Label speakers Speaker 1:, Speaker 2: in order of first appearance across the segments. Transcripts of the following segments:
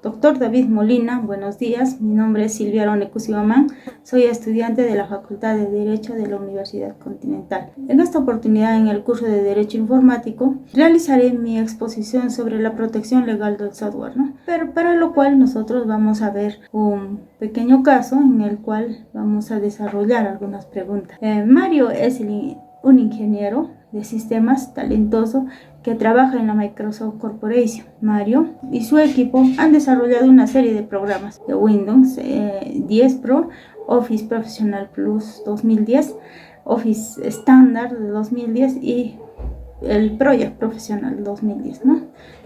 Speaker 1: Doctor David Molina, buenos días. Mi nombre es Silvia Arone Cusibaman. Soy estudiante de la Facultad de Derecho de la Universidad Continental. En esta oportunidad, en el curso de Derecho Informático, realizaré mi exposición sobre la protección legal del software, Pero para lo cual nosotros vamos a ver un pequeño caso en el cual vamos a desarrollar algunas preguntas. Mario es un ingeniero de sistemas talentoso que trabaja en la Microsoft Corporation. Mario y su equipo han desarrollado una serie de programas de Windows 10 Pro, Office Professional Plus 2010, Office Standard de 2010 y el Project Professional 2010,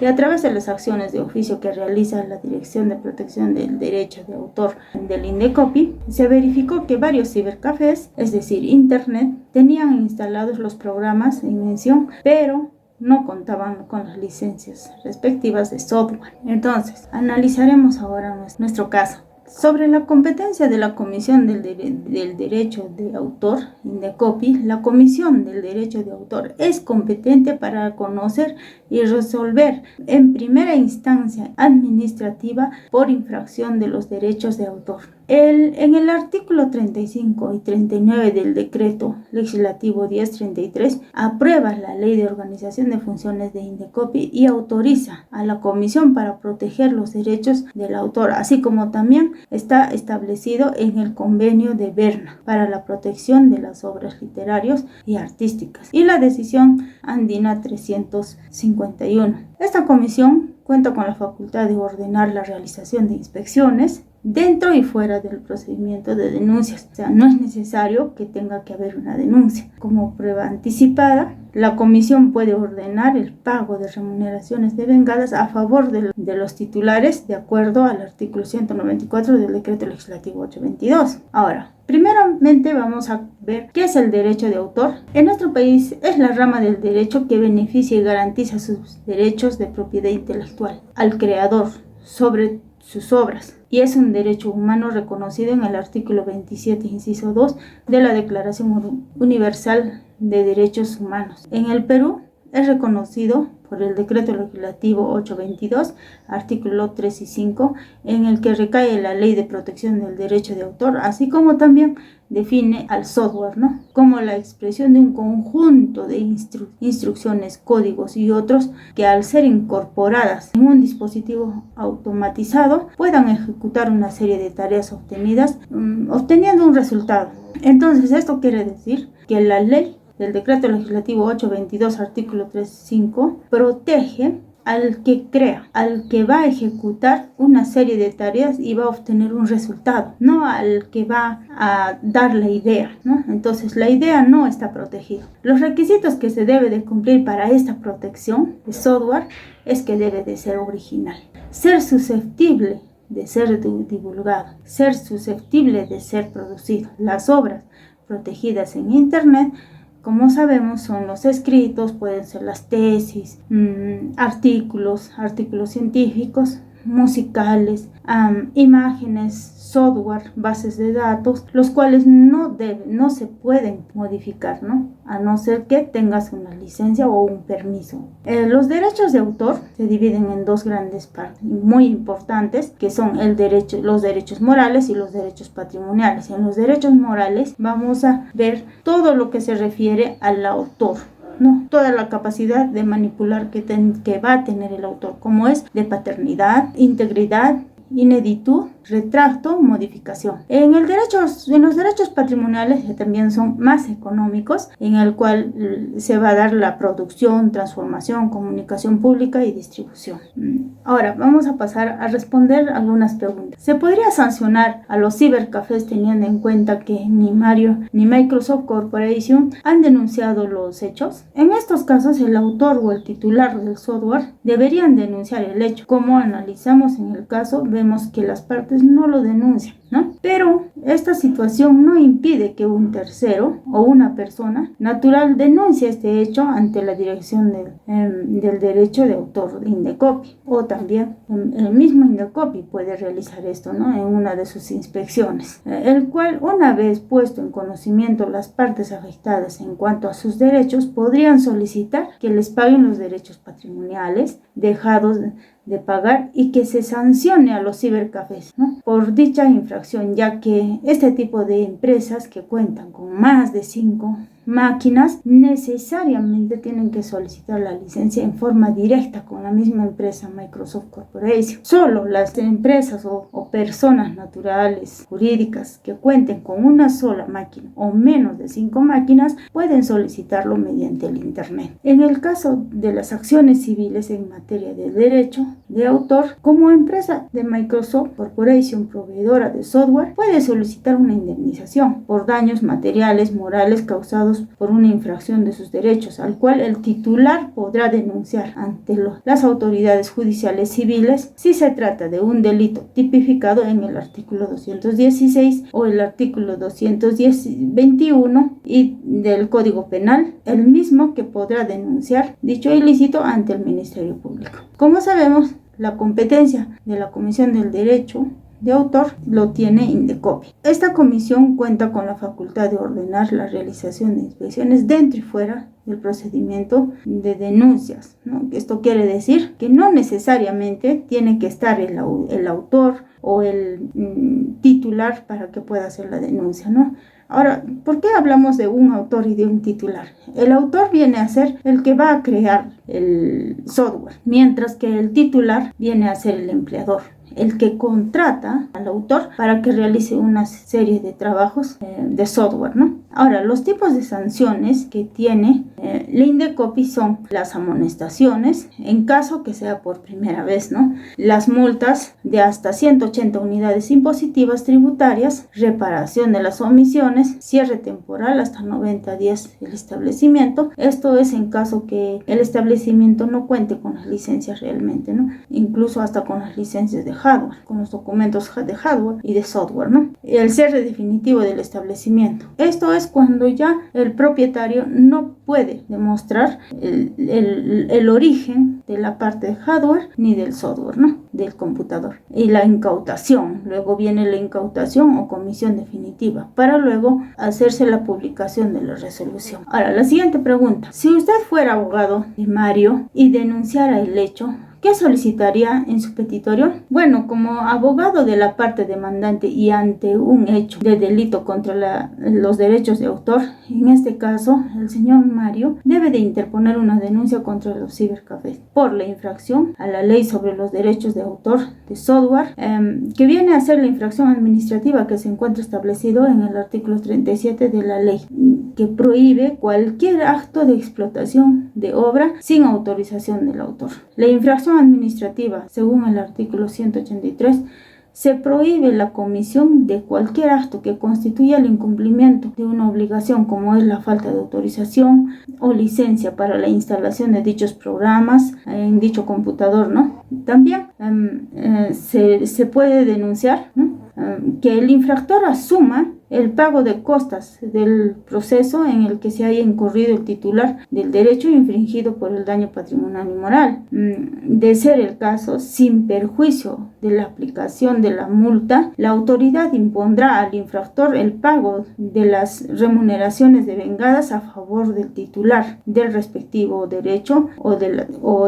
Speaker 1: Y a través de las acciones de oficio que realiza la Dirección de Protección del Derecho de Autor del INDECOPI, se verificó que varios cibercafés, es decir, Internet, tenían instalados los programas en mención, pero no contaban con las licencias respectivas de software. Entonces, analizaremos ahora nuestro caso. Sobre la competencia de la Comisión del Derecho de Autor, INDECOPI, la Comisión del Derecho de Autor es competente para conocer y resolver en primera instancia administrativa por infracción de los derechos de autor. En el artículo 35 y 39 del Decreto Legislativo 1033 aprueba la Ley de Organización de Funciones de INDECOPI y autoriza a la Comisión para proteger los derechos del autor, así como también está establecido en el Convenio de Berna para la protección de las obras literarias y artísticas y la Decisión Andina 351. Esta comisión cuenta con la facultad de ordenar la realización de inspecciones dentro y fuera del procedimiento de denuncias. O sea, no es necesario que tenga que haber una denuncia. Como prueba anticipada, la comisión puede ordenar el pago de remuneraciones devengadas a favor de los titulares de acuerdo al artículo 194 del Decreto Legislativo 822. Ahora, primeramente vamos a ver qué es el derecho de autor. En nuestro país es la rama del derecho que beneficia y garantiza sus derechos de propiedad intelectual al creador sobre sus obras, y es un derecho humano reconocido en el artículo 27, inciso 2 de la Declaración Universal de Derechos Humanos. En el Perú es reconocido por el Decreto Legislativo 822, artículo 3 y 5, en el que recae la Ley de Protección del Derecho de Autor, así como también define al software, como la expresión de un conjunto de instrucciones, códigos y otros que al ser incorporadas en un dispositivo automatizado puedan ejecutar una serie de tareas obteniendo un resultado. Entonces, esto quiere decir que la ley del Decreto Legislativo 822, artículo 3.5, protege al que crea, al que va a ejecutar una serie de tareas y va a obtener un resultado, no al que va a dar la idea, Entonces, la idea no está protegida. Los requisitos que se debe de cumplir para esta protección de software es que debe de ser original, ser susceptible de ser divulgado, ser susceptible de ser producido. Las obras protegidas en Internet, como sabemos, son los escritos, pueden ser las tesis, artículos científicos, musicales, imágenes, software, bases de datos, los cuales no se pueden modificar, a no ser que tengas una licencia o un permiso. Los derechos de autor se dividen en dos grandes partes muy importantes, que son los derechos morales y los derechos patrimoniales. En los derechos morales vamos a ver todo lo que se refiere al autor, toda la capacidad de manipular que va a tener el autor, como es de paternidad, integridad, ineditud, retracto, modificación. En los derechos patrimoniales, que también son más económicos, en el cual se va a dar la producción, transformación, comunicación pública y distribución. Ahora vamos a pasar a responder algunas preguntas. ¿Se podría sancionar a los cibercafés teniendo en cuenta que ni Mario ni Microsoft Corporation han denunciado los hechos? En estos casos, el autor o el titular del software deberían denunciar el hecho. Como analizamos en el caso, vemos que las partes no lo denuncian. ¿no? Pero esta situación no impide que un tercero o una persona natural denuncie este hecho ante la Dirección del Derecho de Autor de Indecopi, o también el mismo Indecopi puede realizar esto, ¿no? En una de sus inspecciones, el cual, una vez puesto en conocimiento las partes afectadas en cuanto a sus derechos, podrían solicitar que les paguen los derechos patrimoniales dejados de pagar y que se sancione a los cibercafés, ¿no? Por dicha infracción, ya que este tipo de empresas que cuentan con más de 5 máquinas necesariamente tienen que solicitar la licencia en forma directa con la misma empresa Microsoft Corporation. Solo las empresas o personas naturales, jurídicas que cuenten con una sola máquina o menos de 5 máquinas pueden solicitarlo mediante el internet. En el caso de las acciones civiles en materia de derecho de autor, como empresa de Microsoft Corporation proveedora de software puede solicitar una indemnización por daños materiales, morales causados por una infracción de sus derechos, al cual el titular podrá denunciar ante las autoridades judiciales civiles si se trata de un delito tipificado en el artículo 216 o el artículo 221 y del Código Penal, el mismo que podrá denunciar dicho ilícito ante el Ministerio Público. Como sabemos, la competencia de la Comisión del Derecho de Autor lo tiene Indecopi. Esta comisión cuenta con la facultad de ordenar la realización de inspecciones dentro y fuera del procedimiento de denuncias, ¿no? Esto quiere decir que no necesariamente tiene que estar el autor o el titular para que pueda hacer la denuncia, ¿no? Ahora, ¿por qué hablamos de un autor y de un titular? El autor viene a ser el que va a crear el software, mientras que el titular viene a ser el empleador, el que contrata al autor para que realice una serie de trabajos de software, ¿no? Ahora, los tipos de sanciones que tiene la Indecopi son las amonestaciones, en caso que sea por primera vez, ¿no? Las multas de hasta 180 unidades impositivas tributarias, reparación de las omisiones, cierre temporal hasta 90 días del establecimiento. Esto es en caso que el establecimiento no cuente con las licencias realmente, ¿no? Incluso hasta con las licencias de hardware, con los documentos de hardware y de software, ¿no? El cierre definitivo del establecimiento. Esto es cuando ya el propietario no puede demostrar el origen de la parte de hardware ni del software, ¿no? Del computador. Y la incautación. Luego viene la incautación o comisión definitiva para luego hacerse la publicación de la resolución. Ahora, la siguiente pregunta. Si usted fuera abogado de Mario y denunciara el hecho, ¿qué solicitaría en su petitorio? Bueno, como abogado de la parte demandante y ante un hecho de delito contra los derechos de autor, en este caso, el señor Mario debe de interponer una denuncia contra los cibercafés por la infracción a la ley sobre los derechos de autor de software, que viene a ser la infracción administrativa que se encuentra establecido en el artículo 37 de la ley, que prohíbe cualquier acto de explotación de obra sin autorización del autor. La infracción administrativa, según el artículo 183, se prohíbe la comisión de cualquier acto que constituya el incumplimiento de una obligación, como es la falta de autorización o licencia para la instalación de dichos programas en dicho computador, ¿no? También se puede denunciar, ¿no? Que el infractor asuma el pago de costas del proceso en el que se haya incurrido el titular del derecho infringido por el daño patrimonial y moral. De ser el caso, sin perjuicio de la aplicación de la multa, la autoridad impondrá al infractor el pago de las remuneraciones devengadas a favor del titular del respectivo derecho o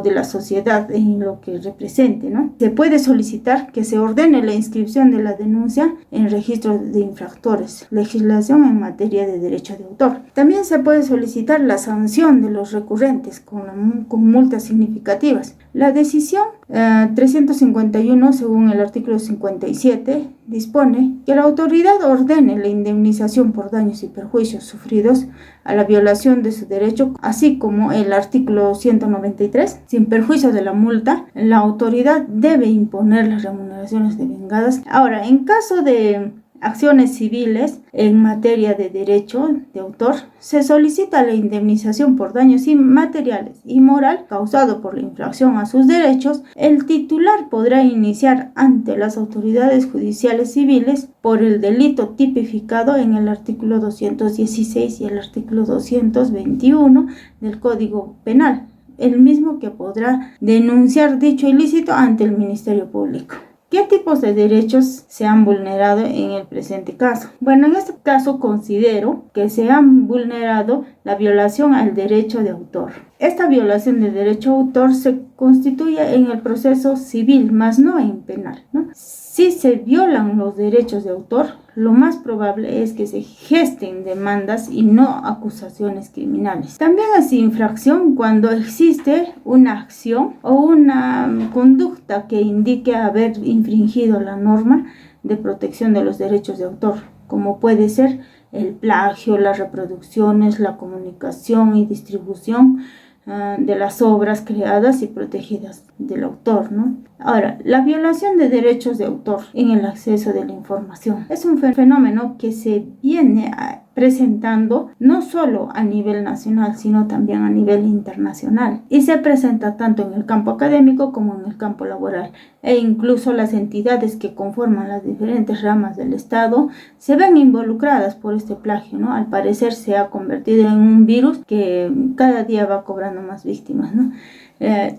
Speaker 1: de la sociedad en lo que represente, ¿no? Se puede solicitar que se ordene la inscripción de la denuncia en registro de infractores, legislación en materia de derecho de autor. También se puede solicitar la sanción de los recurrentes con multas significativas. La decisión 351, según el artículo 57, dispone que la autoridad ordene la indemnización por daños y perjuicios sufridos a la violación de su derecho, así como el artículo 193, sin perjuicio de la multa, la autoridad debe imponer las remuneraciones devengadas. Ahora, en caso de acciones civiles en materia de derecho de autor, se solicita la indemnización por daños materiales y moral causado por la infracción a sus derechos. El titular podrá iniciar ante las autoridades judiciales civiles por el delito tipificado en el artículo 216 y el artículo 221 del Código Penal, el mismo que podrá denunciar dicho ilícito ante el Ministerio Público. ¿Qué tipos de derechos se han vulnerado en el presente caso? Bueno, en este caso considero que se han vulnerado la violación al derecho de autor. Esta violación del derecho de autor se constituye en el proceso civil, más no en penal, ¿no? Si se violan los derechos de autor, lo más probable es que se gesten demandas y no acusaciones criminales. También es infracción cuando existe una acción o una conducta que indique haber infringido la norma de protección de los derechos de autor, como puede ser el plagio, las reproducciones, la comunicación y distribución de las obras creadas y protegidas del autor, ¿no? Ahora, la violación de derechos de autor en el acceso de la información es un fenómeno que se viene presentando no solo a nivel nacional, sino también a nivel internacional, y se presenta tanto en el campo académico como en el campo laboral, e incluso las entidades que conforman las diferentes ramas del Estado se ven involucradas por este plagio, ¿no? Al parecer se ha convertido en un virus que cada día va cobrando más víctimas, ¿no?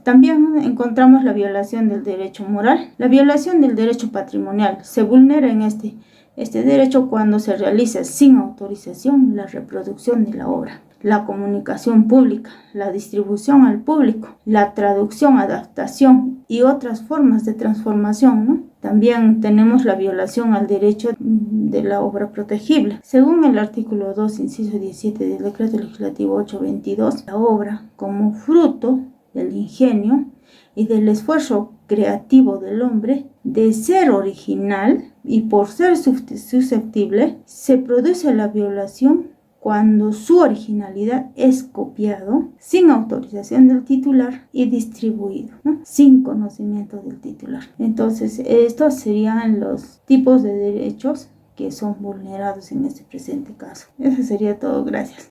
Speaker 1: También encontramos la violación del derecho moral, la violación del derecho patrimonial. Se vulnera en este derecho cuando se realiza sin autorización la reproducción de la obra, la comunicación pública, la distribución al público, la traducción, adaptación y otras formas de transformación, ¿no? También tenemos la violación al derecho de la obra protegible. Según el artículo 2, inciso 17 del Decreto Legislativo 822, la obra como fruto del ingenio y del esfuerzo creativo del hombre, de ser original y por ser susceptible, se produce la violación cuando su originalidad es copiado sin autorización del titular y distribuido, ¿no? Sin conocimiento del titular. Entonces, estos serían los tipos de derechos que son vulnerados en este presente caso. Eso sería todo. Gracias.